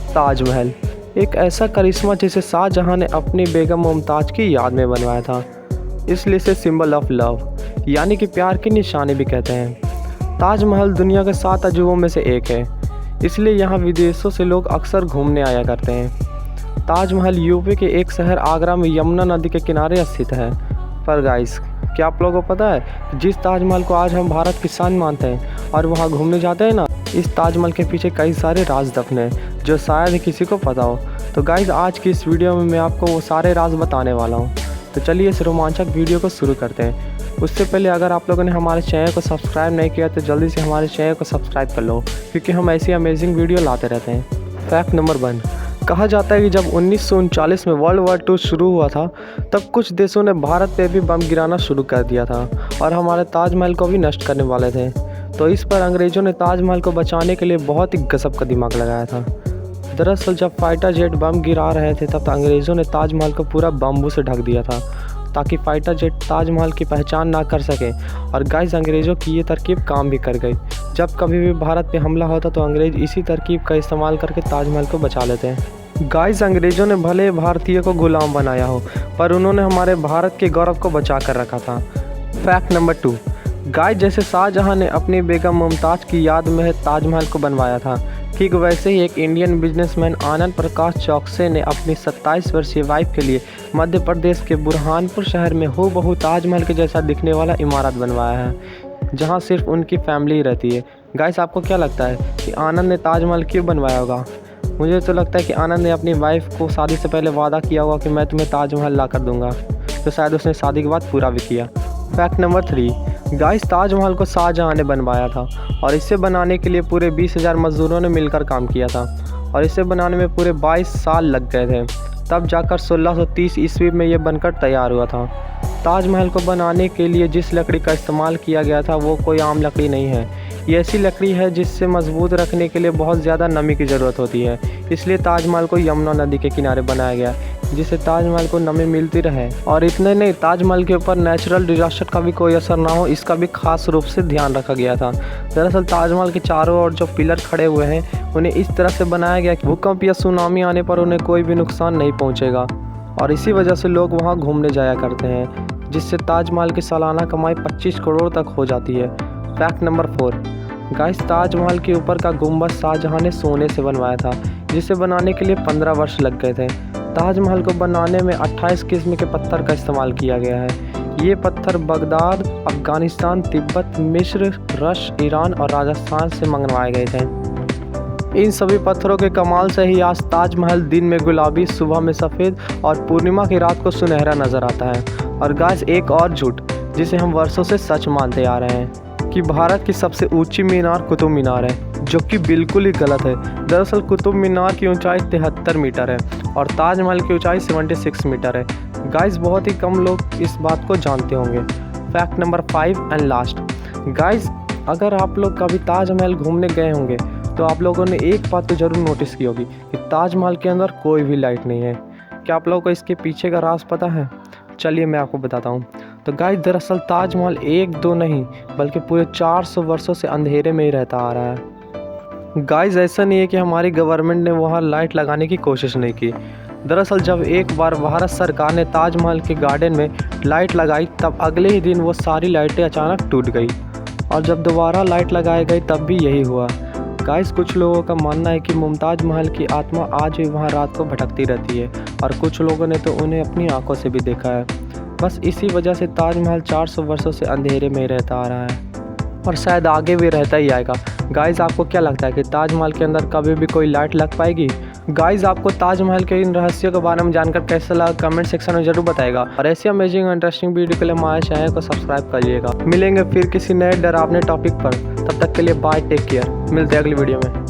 ताजमहल एक ऐसा करिश्मा जिसे शाहजहां ने अपनी बेगम मुमताज़ की याद में बनवाया था, इसलिए इसे सिंबल ऑफ लव यानी कि प्यार की निशानी भी कहते हैं। ताजमहल दुनिया के 7 अजूबों में से एक है, इसलिए यहाँ विदेशों से लोग अक्सर घूमने आया करते हैं। ताजमहल यूपी के एक शहर आगरा में यमुना नदी के किनारे स्थित है। पर गाइस, क्या आप लोगों को पता है जिस ताजमहल को आज हम भारत की शान मानते हैं और वहाँ घूमने जाते हैं ना, इस ताजमहल के पीछे कई सारे राज दफन हैं जो शायद ही किसी को पता हो। तो गाइस, आज की इस वीडियो में मैं आपको वो सारे राज बताने वाला हूँ। तो चलिए इस रोमांचक वीडियो को शुरू करते हैं। उससे पहले अगर आप लोगों ने हमारे चैनल को सब्सक्राइब नहीं किया तो जल्दी से हमारे चैनल को सब्सक्राइब कर लो, क्योंकि हम ऐसी अमेजिंग वीडियो लाते रहते हैं। फैक्ट नंबर 1, कहा जाता है कि जब 1939 में वर्ल्ड वॉर 2 शुरू हुआ था, तब कुछ देशों ने भारत पे भी बम गिराना शुरू कर दिया था और हमारे ताजमहल को भी नष्ट करने वाले थे। तो इस पर अंग्रेज़ों ने ताजमहल को बचाने के लिए बहुत ही गजब का दिमाग लगाया था। दरअसल जब फाइटर जेट बम गिरा रहे थे, तब अंग्रेज़ों ने ताजमहल को पूरा बम्बू से ढक दिया था ताकि फाइटर जेट ताजमहल की पहचान ना कर सके। और गाइस, अंग्रेज़ों की ये तरकीब काम भी कर गई। जब कभी भी भारत पे हमला होता तो अंग्रेज़ इसी तरकीब का इस्तेमाल करके ताजमहल को बचा लेते हैं। गाइस, अंग्रेज़ों ने भले भारतीय को गुलाम बनाया हो, पर उन्होंने हमारे भारत के गौरव को बचा कर रखा था। फैक्ट नंबर 2, गाइस, जैसे शाहजहां ने अपनी बेगम मुमताज़ की याद में ताजमहल को बनवाया था, ठीक वैसे ही एक इंडियन बिजनेसमैन आनंद प्रकाश चौकसे ने अपनी 27 वर्षीय वाइफ के लिए मध्य प्रदेश के बुरहानपुर शहर में हूबहू ताजमहल के जैसा दिखने वाला इमारत बनवाया है, जहां सिर्फ उनकी फैमिली रहती है। गाइस, आपको क्या लगता है कि आनंद ने ताजमहल क्यों बनवाया होगा? मुझे तो लगता है कि आनंद ने अपनी वाइफ को शादी से पहले वादा किया होगा कि मैं तुम्हें ताजमहल ला कर दूंगा, तो शायद उसने शादी के बाद पूरा भी किया। फैक्ट नंबर 3, गाइस, ताजमहल को शाहजहां ने बनवाया था और इसे बनाने के लिए पूरे 20,000 मजदूरों ने मिलकर काम किया था और इसे बनाने में पूरे 22 साल लग गए थे। तब जाकर 1630 ईस्वी में ये बनकर तैयार हुआ था। ताजमहल को बनाने के लिए जिस लकड़ी का इस्तेमाल किया गया था वो कोई आम लकड़ी नहीं है। ये ऐसी लकड़ी है जिससे मजबूत रखने के लिए बहुत ज़्यादा नमी की ज़रूरत होती है, इसलिए ताजमहल को यमुना नदी के किनारे बनाया गया, जिससे ताजमहल को नमी मिलती रहे। और इतने नहीं, ताजमहल के ऊपर नेचुरल डिजास्टर का भी कोई असर ना हो, इसका भी खास रूप से ध्यान रखा गया था। दरअसल ताजमहल के चारों ओर जो पिलर खड़े हुए हैं, उन्हें इस तरह से बनाया गया कि भूकंप या सुनामी आने पर उन्हें कोई भी नुकसान नहीं पहुँचेगा। और इसी वजह से लोग वहाँ घूमने जाया करते हैं, जिससे ताजमहल की सालाना कमाई 25 करोड़ तक हो जाती है। फैक्ट नंबर 4, गाइस, ताजमहल के ऊपर का गुंबद शाहजहां ने सोने से बनवाया था, जिसे बनाने के लिए 15 वर्ष लग गए थे। ताजमहल को बनाने में 28 किस्म के पत्थर का इस्तेमाल किया गया है। ये पत्थर बगदाद, अफगानिस्तान, तिब्बत, मिस्र, रश, ईरान और राजस्थान से मंगवाए गए थे। इन सभी पत्थरों के कमाल से ही आज ताजमहल दिन में गुलाबी, सुबह में सफ़ेद और पूर्णिमा की रात को सुनहरा नज़र आता है। और गाइस, एक और झूठ जिसे हम वर्षों से सच मानते आ रहे हैं कि भारत की सबसे ऊंची मीनार कुतुब मीनार है, जो कि बिल्कुल ही गलत है। दरअसल कुतुब मीनार की ऊंचाई 73 मीटर है और ताजमहल की ऊंचाई 76 मीटर है। गाइस, बहुत ही कम लोग इस बात को जानते होंगे। Fact number 5 and last, guys, अगर आप लोग कभी ताजमहल घूमने गए होंगे तो आप लोगों ने एक बात तो ज़रूर नोटिस की होगी कि ताजमहल के अंदर कोई भी लाइट नहीं है। क्या आप लोगों को इसके पीछे का राज पता है? चलिए मैं आपको बताता हूँ। तो गाइस, दरअसल ताजमहल 1-2 नहीं बल्कि पूरे 400 वर्षों से अंधेरे में ही रहता आ रहा है। गाइस, ऐसा नहीं है कि हमारी गवर्नमेंट ने वहाँ लाइट लगाने की कोशिश नहीं की। दरअसल जब एक बार भारत सरकार ने ताजमहल के गार्डन में लाइट लगाई, तब अगले ही दिन वो सारी लाइटें अचानक टूट गई और जब दोबारा लाइट लगाई गई तब भी यही हुआ। गाइस, कुछ लोगों का मानना है कि मुमताज़ महल की आत्मा आज भी वहाँ रात को भटकती रहती है और कुछ लोगों ने तो उन्हें अपनी आंखों से भी देखा है। बस इसी वजह से ताजमहल 400 वर्षों से अंधेरे में रहता आ रहा है और शायद आगे भी रहता ही आएगा। गाइस, आपको क्या लगता है कि ताजमहल के अंदर कभी भी कोई लाइट लग पाएगी? गाइस, आपको ताजमहल के इन रहस्यों के बारे में जानकर कैसा लगा कमेंट सेक्शन में जरूर बताएगा और ऐसी अमेजिंग इंटरेस्टिंग वीडियो के लिए हमारे चैनल को सब्सक्राइब करिएगा। मिलेंगे फिर किसी नए डरावने टॉपिक पर, तब तक के लिए बाय, टेक केयर। मिलते हैं अगली वीडियो में।